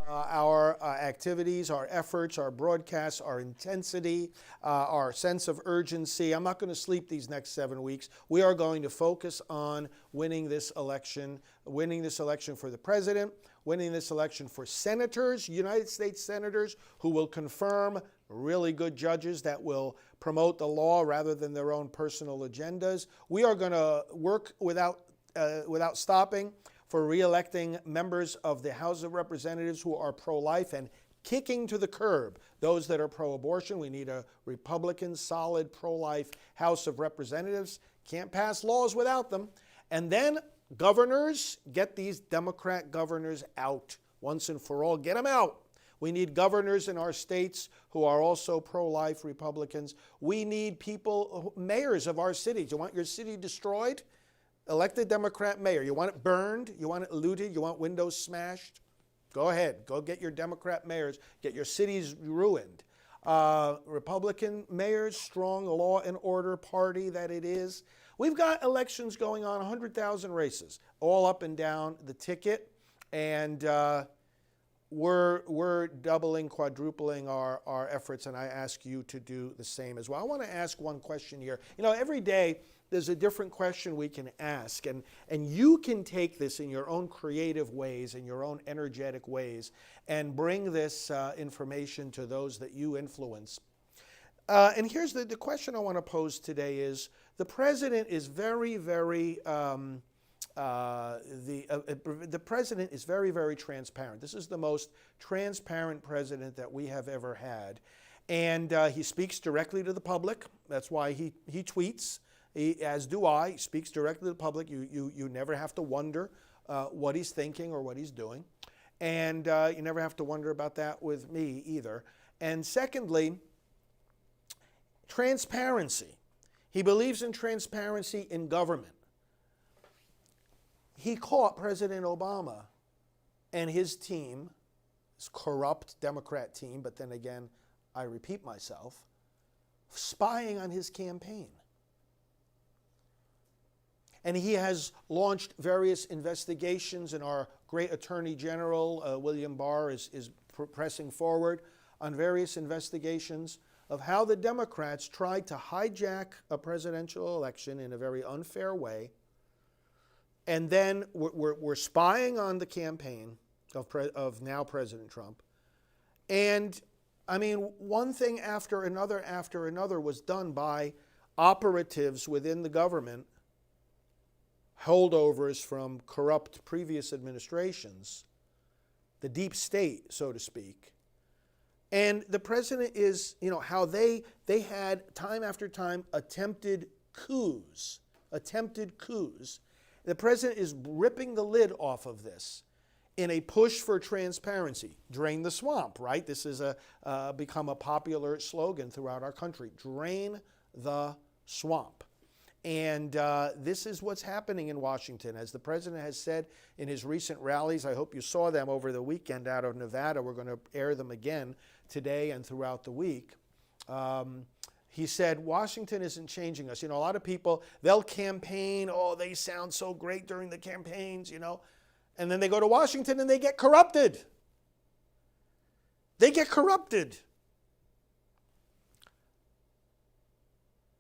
our activities, our efforts, our broadcasts, our intensity, our sense of urgency. I'm not going to sleep these next 7 weeks. We are going to focus on winning this election for the president, winning this election for senators, United States senators, who will confirm really good judges that will promote the law rather than their own personal agendas. We are going to work without stopping for re-electing members of the House of Representatives who are pro-life and kicking to the curb those that are pro-abortion. We need a Republican, solid, pro-life House of Representatives. Can't pass laws without them. And then governors, get these Democrat governors out once and for all. Get them out. We need governors in our states who are also pro-life Republicans. We need people, mayors of our cities. You want your city destroyed? Elect a Democrat mayor. You want it burned? You want it looted? You want windows smashed? Go ahead. Go get your Democrat mayors. Get your cities ruined. Republican mayors, strong law and order party that it is. We've got elections going on, 100,000 races, all up and down the ticket. And we're doubling, quadrupling our efforts, and I ask you to do the same as well. I want to ask one question here. You know, every day there's a different question we can ask, and you can take this in your own creative ways, in your own energetic ways, and bring this information to those that you influence. And here's the question I want to pose today is, the president is very, very the president is very, very transparent. This is the most transparent president that we have ever had. And he speaks directly to the public. That's why he tweets, as do I. He speaks directly to the public. You never have to wonder what he's thinking or what he's doing. And you never have to wonder about that with me either. And secondly, transparency. He believes in transparency in government. He caught President Obama and his team, his corrupt Democrat team, but then again, I repeat myself, spying on his campaign. And he has launched various investigations, and our great Attorney General, William Barr, is pressing forward on various investigations of how the Democrats tried to hijack a presidential election in a very unfair way. And then we're spying on the campaign of now President Trump. And I mean, one thing after another was done by operatives within the government, holdovers from corrupt previous administrations, the deep state, so to speak. And the president is, you know, how they had time after time attempted coups. The president is ripping the lid off of this in a push for transparency. Drain the swamp, right? This is become a popular slogan throughout our country. Drain the swamp. And this is what's happening in Washington. As the president has said in his recent rallies, I hope you saw them over the weekend out of Nevada. We're going to air them again today and throughout the week. He said, Washington isn't changing us. You know, a lot of people, they'll campaign. Oh, they sound so great during the campaigns, you know. And then they go to Washington and they get corrupted.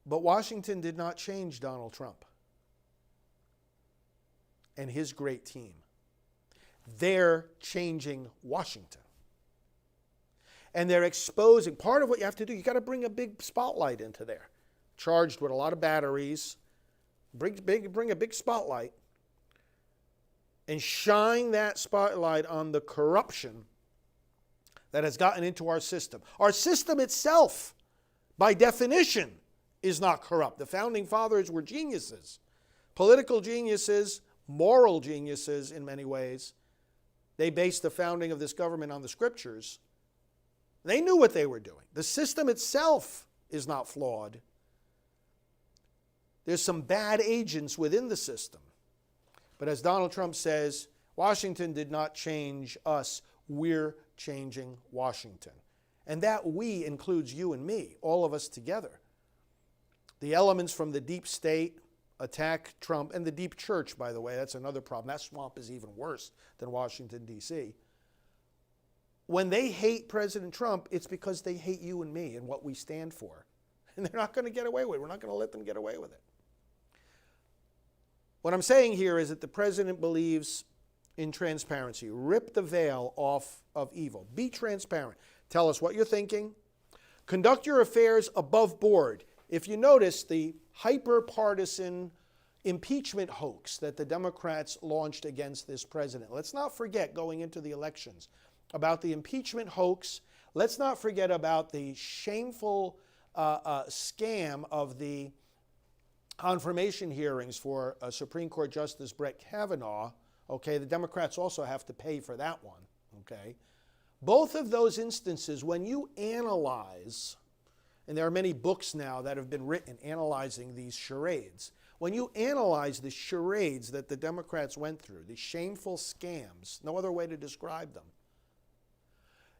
But Washington did not change Donald Trump and his great team. They're changing Washington. And they're exposing, part of what you have to do, you got to bring a big spotlight into there, charged with a lot of batteries. Bring a big spotlight and shine that spotlight on the corruption that has gotten into our system. Our system itself, by definition, is not corrupt. The founding fathers were geniuses, political geniuses, moral geniuses in many ways. They based the founding of this government on the scriptures. They knew what they were doing. The system itself is not flawed. There's some bad agents within the system. But as Donald Trump says, Washington did not change us. We're changing Washington. And that we includes you and me, all of us together. The elements from the deep state attack Trump, and the deep church, by the way, that's another problem. That swamp is even worse than Washington, D.C. when they hate President Trump, it's because they hate you and me and what we stand for. And they're not going to get away with it. We're not going to let them get away with it. What I'm saying here is that the president believes in transparency. Rip the veil off of evil. Be transparent. Tell us what you're thinking. Conduct your affairs above board. If you notice the hyper-partisan impeachment hoax that the Democrats launched against this president. Let's not forget, going into the elections, about the impeachment hoax. Let's not forget about the shameful scam of the confirmation hearings for Supreme Court Justice Brett Kavanaugh. Okay, the Democrats also have to pay for that one. Okay, both of those instances, when you analyze, and there are many books now that have been written analyzing these charades, when you analyze the charades that the Democrats went through, the shameful scams, no other way to describe them,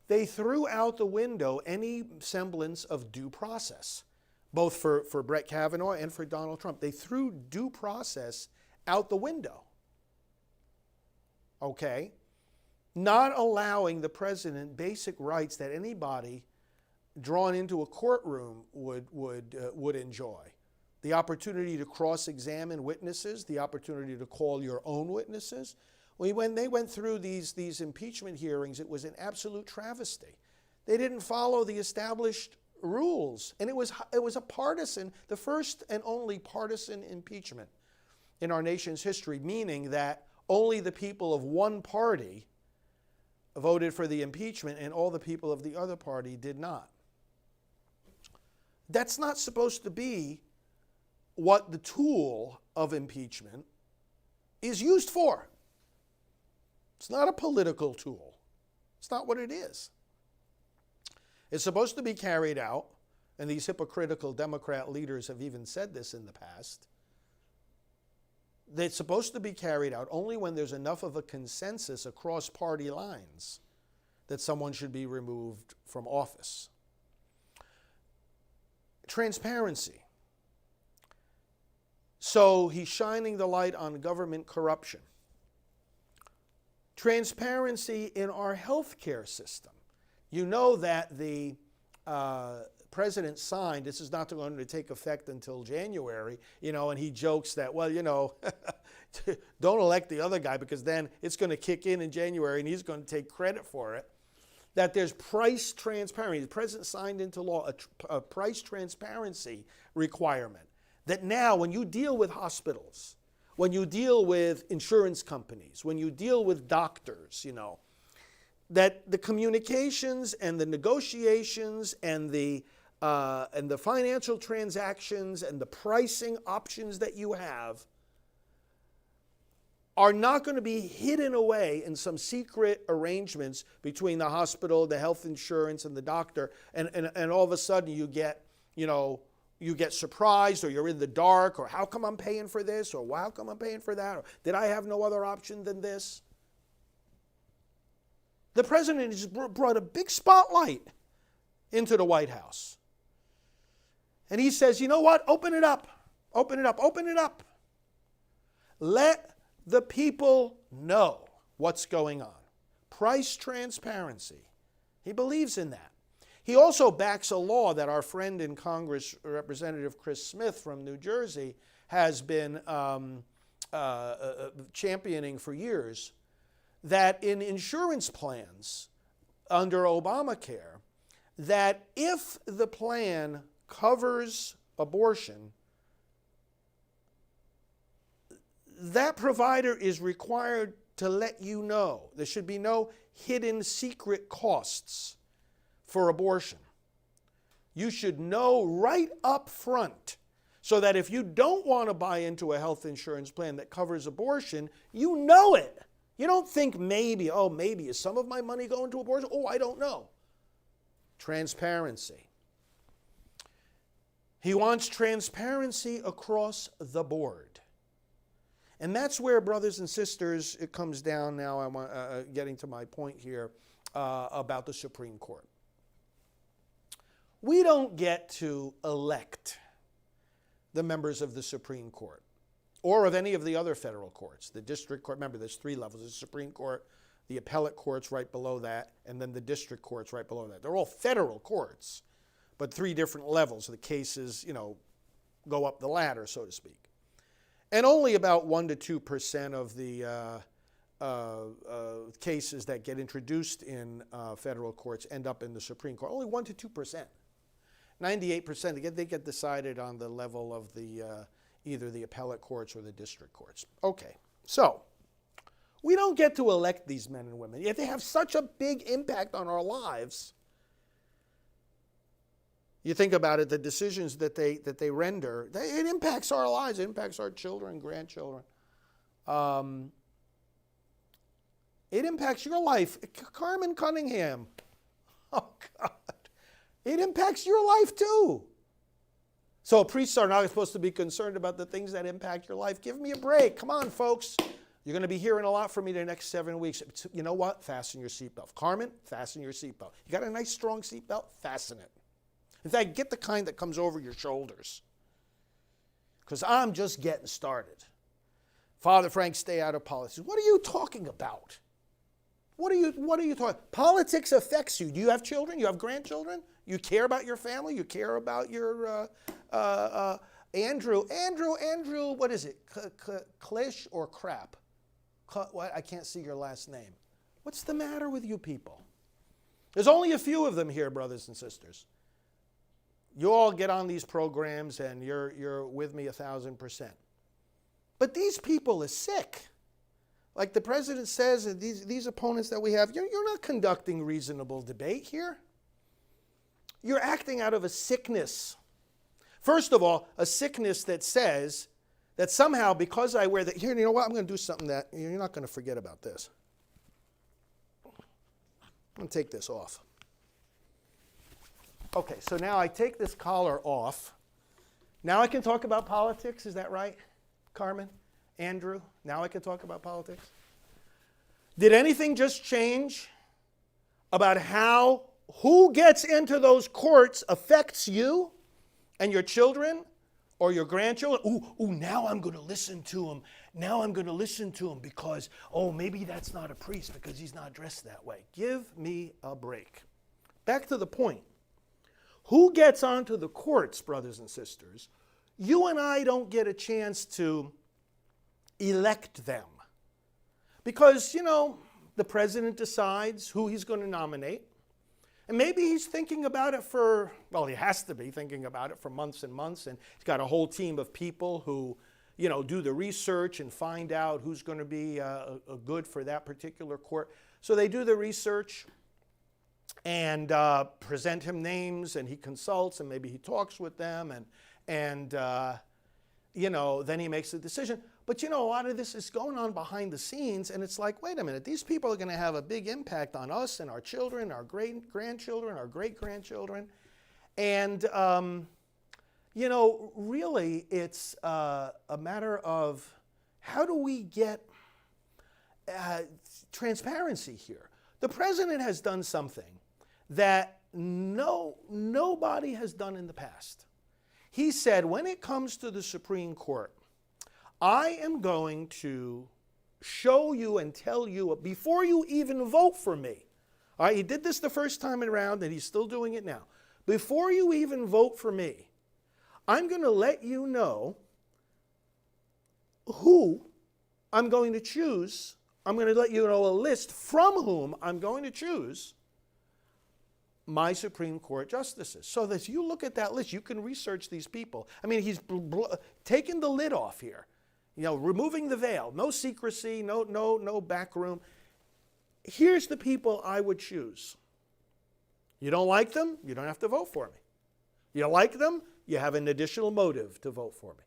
they threw out the window any semblance of due process, both for Brett Kavanaugh and for Donald Trump. They threw due process out the window. Okay? Not allowing the president basic rights that anybody drawn into a courtroom would enjoy. The opportunity to cross-examine witnesses, the opportunity to call your own witnesses. When they went through these impeachment hearings, it was an absolute travesty. They didn't follow the established rules, and it was a partisan, the first and only partisan impeachment in our nation's history, meaning that only the people of one party voted for the impeachment and all the people of the other party did not. That's not supposed to be what the tool of impeachment is used for. It's not a political tool. It's not what it is. It's supposed to be carried out, and these hypocritical Democrat leaders have even said this in the past, that it's supposed to be carried out only when there's enough of a consensus across party lines that someone should be removed from office. Transparency. So he's shining the light on government corruption. Transparency in our healthcare system. You know that the president signed, this is not going to take effect until January, and he jokes that, don't elect the other guy because then it's going to kick in January and he's going to take credit for it. That there's price transparency. The president signed into law a price transparency requirement. That now when you deal with hospitals, when you deal with insurance companies, when you deal with doctors, that the communications and the negotiations and the financial transactions and the pricing options that you have are not going to be hidden away in some secret arrangements between the hospital, the health insurance, and the doctor, and all of a sudden you get surprised, or you're in the dark, or how come I'm paying for this, or how come I'm paying for that, or did I have no other option than this? The president has brought a big spotlight into the White House. And he says, you know what? Open it up. Open it up. Open it up. Let the people know what's going on. Price transparency. He believes in that. He also backs a law that our friend in Congress, Representative Chris Smith from New Jersey, has been championing for years, that in insurance plans under Obamacare, that if the plan covers abortion, that provider is required to let you know. There should be no hidden secret costs for abortion. You should know right up front, so that if you don't want to buy into a health insurance plan that covers abortion, you know it. You don't think maybe is some of my money going to abortion? Oh, I don't know. Transparency. He wants transparency across the board. And that's where, brothers and sisters, it comes down now. I'm getting to my point here about the Supreme Court. We don't get to elect the members of the Supreme Court or of any of the other federal courts. The district court, remember there's three levels, the Supreme Court, the appellate courts right below that, and then the district courts right below that. They're all federal courts, but 3 different levels. The cases, go up the ladder, so to speak. And only about 1 to 2% of the cases that get introduced in federal courts end up in the Supreme Court. Only 1 to 2%. 98%, they get decided on the level of the either the appellate courts or the district courts. Okay, so we don't get to elect these men and women, yet they have such a big impact on our lives. You think about it, the decisions that they render, it impacts our lives, it impacts our children, grandchildren. It impacts your life. Carmen Cunningham. Oh, God. It impacts your life too. So priests are not supposed to be concerned about the things that impact your life. Give me a break. Come on, folks. You're going to be hearing a lot from me the next 7 weeks. You know what? Fasten your seatbelt. Carmen, fasten your seatbelt. You got a nice, strong seatbelt? Fasten it. In fact, get the kind that comes over your shoulders. Because I'm just getting started. Father Frank, stay out of politics. What are you talking about? What are you talking? Politics affects you. Do you have children? You have grandchildren? You care about your family? You care about your Andrew, what is it? Klish or Crap? I can't see your last name. What's the matter with you people? There's only a few of them here, brothers and sisters. You all get on these programs and you're with me 1,000%. But these people are sick. Like the president says, these opponents that we have, you're not conducting reasonable debate here. You're acting out of a sickness. First of all, a sickness that says that somehow because I wear that, here, you know what, I'm going to do something that, you're not going to forget about this. I'm going to take this off. Okay, so now I take this collar off. Now I can talk about politics, is that right, Carmen? Andrew, now I can talk about politics? Did anything just change about how who gets into those courts affects you and your children or your grandchildren? Ooh, now I'm going to listen to him. Now I'm going to listen to him because, maybe that's not a priest because he's not dressed that way. Give me a break. Back to the point. Who gets onto the courts, brothers and sisters? You and I don't get a chance to elect them. Because, the president decides who he's going to nominate. And maybe he's thinking about it he has to be thinking about it for months and months. And he's got a whole team of people who, do the research and find out who's going to be a good for that particular court. So they do the research and present him names, and he consults, and maybe he talks with them, and then he makes a decision. But a lot of this is going on behind the scenes, and it's like, wait a minute, these people are going to have a big impact on us and our children, our great-grandchildren, our great-grandchildren. And, really it's a matter of how do we get transparency here? The president has done something that nobody has done in the past. He said, when it comes to the Supreme Court, I am going to show you and tell you before you even vote for me. All right, he did this the first time around, and he's still doing it now. Before you even vote for me, I'm going to let you know who I'm going to choose. I'm going to let you know a list from whom I'm going to choose my Supreme Court justices. So that you look at that list, you can research these people. I mean, he's taken the lid off here. Removing the veil, no secrecy, no back room. Here's the people I would choose. You don't like them, you don't have to vote for me. You like them, you have an additional motive to vote for me.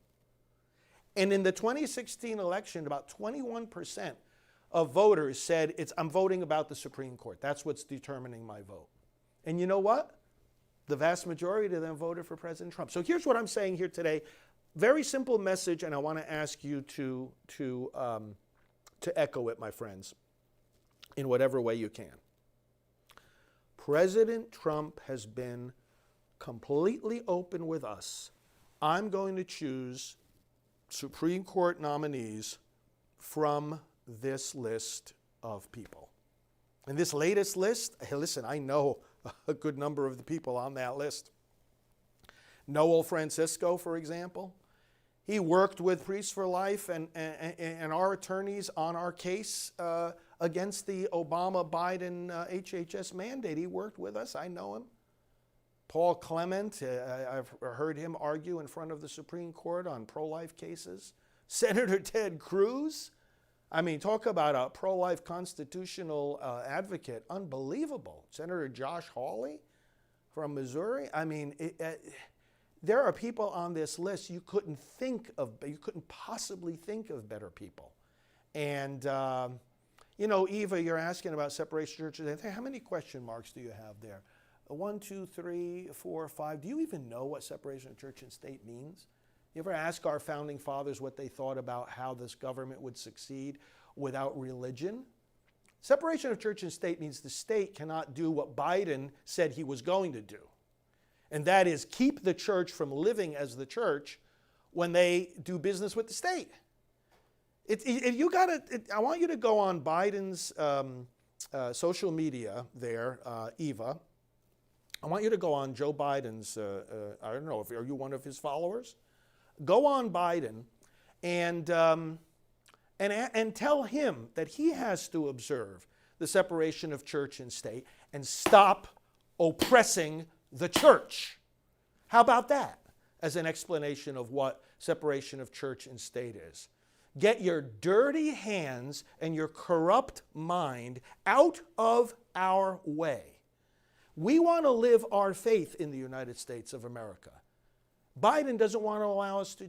And in the 2016 election, about 21% of voters said, I'm voting about the Supreme Court. That's what's determining my vote. And you know what? The vast majority of them voted for President Trump. So here's what I'm saying here today. Very simple message, and I want to ask you to echo it, my friends, in whatever way you can. President Trump has been completely open with us. I'm going to choose Supreme Court nominees from this list of people. And this latest list, hey, listen, I know a good number of the people on that list. Noel Francisco, for example, he worked with Priests for Life and our attorneys on our case against the Obama-Biden HHS mandate. He worked with us. I know him. Paul Clement, I've heard him argue in front of the Supreme Court on pro-life cases. Senator Ted Cruz, I mean, talk about a pro-life constitutional advocate. Unbelievable. Senator Josh Hawley from Missouri. I mean, there are people on this list you couldn't possibly think of better people. And, you know, Eva, you're asking about separation of church and state. How many question marks do you have there? 1, 2, 3, 4, 5. Do you even know what separation of church and state means? You ever ask our founding fathers what they thought about how this government would succeed without religion? Separation of church and state means the state cannot do what Biden said he was going to do. And that is keep the church from living as the church when they do business with the state. I want you to go on Biden's social media there, Eva. I want you to go on Joe Biden's, I don't know, are you one of his followers? Go on Biden and tell him that he has to observe the separation of church and state and stop oppressing the church. How about that as an explanation of what separation of church and state is? Get your dirty hands and your corrupt mind out of our way. We want to live our faith in the United States of America. Biden doesn't want to allow us to